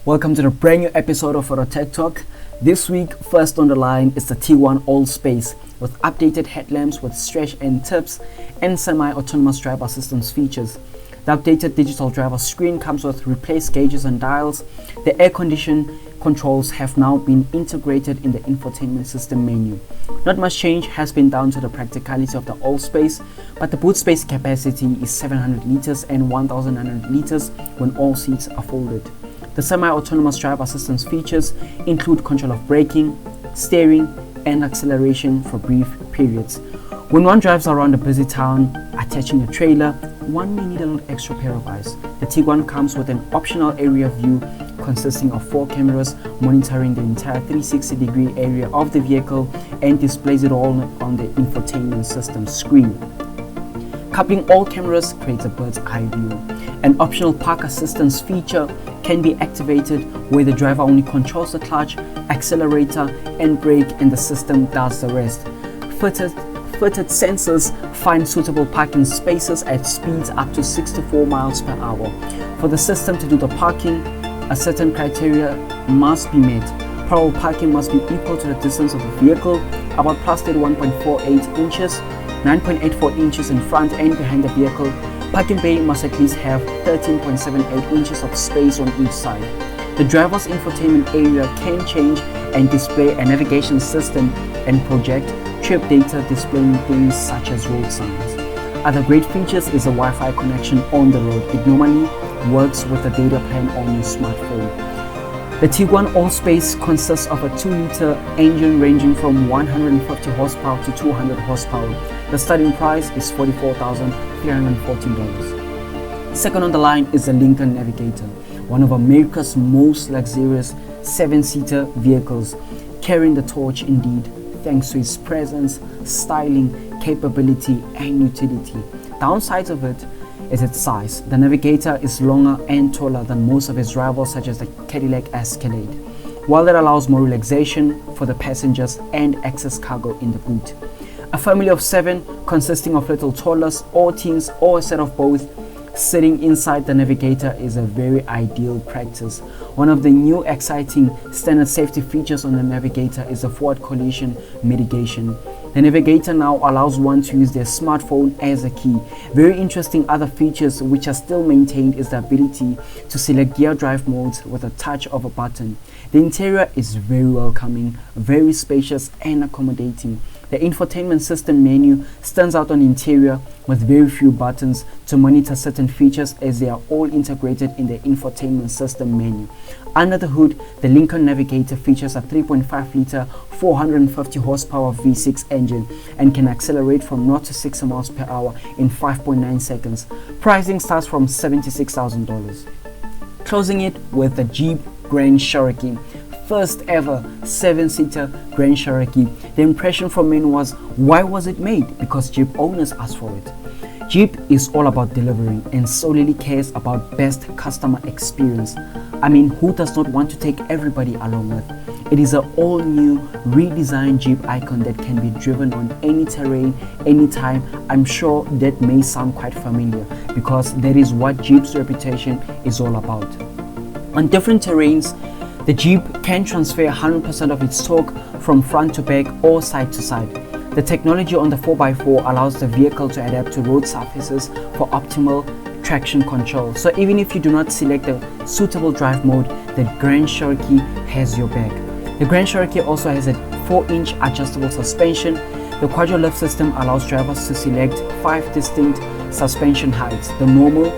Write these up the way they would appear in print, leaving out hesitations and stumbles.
Welcome to the brand new episode of Auto Tech Talk. This week, first on the line is the Tiguan All-Space with updated headlamps with stretch and tips and semi-autonomous driver assistance features. The updated digital driver screen comes with replaced gauges and dials. The air condition controls have now been integrated in the infotainment system menu. Not much change has been done to the practicality of the All-Space, but the boot space capacity is 700 liters and 1900 liters when all seats are folded. The semi-autonomous driver assistance features include control of braking, steering, and acceleration for brief periods. When one drives around a busy town attaching a trailer, one may need a little extra pair of eyes. The Tiguan comes with an optional area view consisting of 4 cameras monitoring the entire 360-degree area of the vehicle and displays it all on the infotainment system screen. Coupling all cameras creates a bird's eye view. An optional park assistance feature can be activated where the driver only controls the clutch, accelerator, and brake, and the system does the rest. Fitted sensors find suitable parking spaces at speeds up to 64 miles per hour. For the system to do the parking, a certain criteria must be met. Parallel parking must be equal to the distance of the vehicle, about plus 1.48 inches, 9.84 inches in front and behind the vehicle. Parking bay must at least have 13.78 inches of space on each side. The driver's infotainment area can change and display a navigation system and project trip data displaying things such as road signs. Other great features is a Wi-Fi connection on the road. It normally works with a data plan on your smartphone. The Tiguan All-Space consists of a 2-liter engine ranging from 150 horsepower to 200 horsepower. The starting price is $44,314. Second on the line is the Lincoln Navigator, one of America's most luxurious 7-seater vehicles, carrying the torch indeed, thanks to its presence, styling, capability, and utility. Downsides of it is its size. The Navigator is longer and taller than most of its rivals, such as the Cadillac Escalade, while that allows more relaxation for the passengers and excess cargo in the boot. A family of 7 consisting of little toddlers or teens or a set of both sitting inside the Navigator is a very ideal practice. One of the new exciting standard safety features on the Navigator is the forward collision mitigation. The Navigator now allows one to use their smartphone as a key. Very interesting other features which are still maintained is the ability to select gear drive modes with a touch of a button. The interior is very welcoming, very spacious and accommodating. The infotainment system menu stands out on the interior with very few buttons to monitor certain features as they are all integrated in the infotainment system menu. Under the hood, the Lincoln Navigator features a 3.5-liter 450 horsepower V6 engine and can accelerate from 0 to 60 miles per hour in 5.9 seconds. Pricing starts from $76,000. Closing it with the Jeep Grand Cherokee. First ever 7-seater Grand Cherokee. The impression from many was, why was it made? Because Jeep owners asked for it. Jeep is all about delivering and solely cares about best customer experience. I mean, who does not want to take everybody along with? It is an all-new, redesigned Jeep icon that can be driven on any terrain, anytime. I'm sure that may sound quite familiar because that is what Jeep's reputation is all about. On different terrains, the Jeep can transfer 100% of its torque from front to back or side to side. The technology on the 4x4 allows the vehicle to adapt to road surfaces for optimal traction control. So even if you do not select a suitable drive mode, the Grand Cherokee has your back. The Grand Cherokee also has a 4-inch adjustable suspension. The quadro lift system allows drivers to select 5 distinct suspension heights: the normal,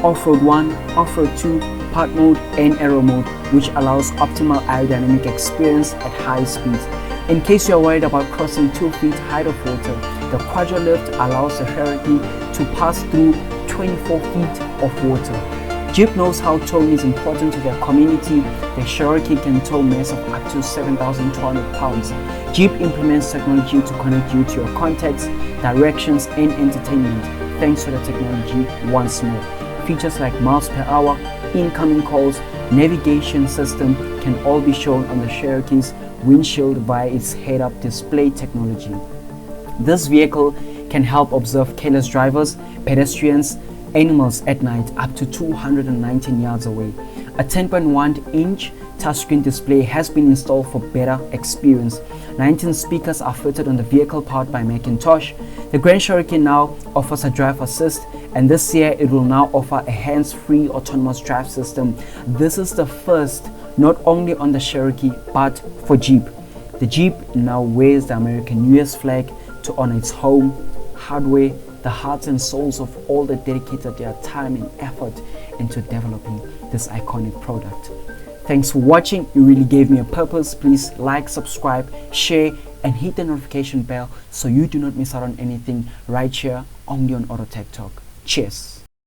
off-road 1, off-road 2, park mode, and aero mode, which allows optimal aerodynamic experience at high speeds. In case you are worried about crossing 2 feet height of water, the quadro lift allows the Cherokee to pass through 24 feet of water. Jeep knows how towing is important to their community. The Cherokee can tow mass of up to 7,200 pounds. Jeep implements technology to connect you to your contacts, directions, and entertainment. Thanks to the technology once more. Features like miles per hour, incoming calls, navigation system can all be shown on the Cherokee's windshield via its head-up display technology. This vehicle can help observe careless drivers, pedestrians, animals at night up to 219 yards away. A 10.1-inch touchscreen display has been installed for better experience. 19 speakers are fitted on the vehicle powered by Macintosh. The Grand Cherokee now offers a drive assist, and this year it will now offer a hands-free autonomous drive system. This is the first not only on the Cherokee but for Jeep. The Jeep now wears the American US flag to honor its home, hardware, the hearts and souls of all that dedicated their time and effort into developing this iconic product. Thanks for watching. You really gave me a purpose. Please like, subscribe, share, and hit the notification bell so you do not miss out on anything right here only on Auto Tech Talk. Cheers.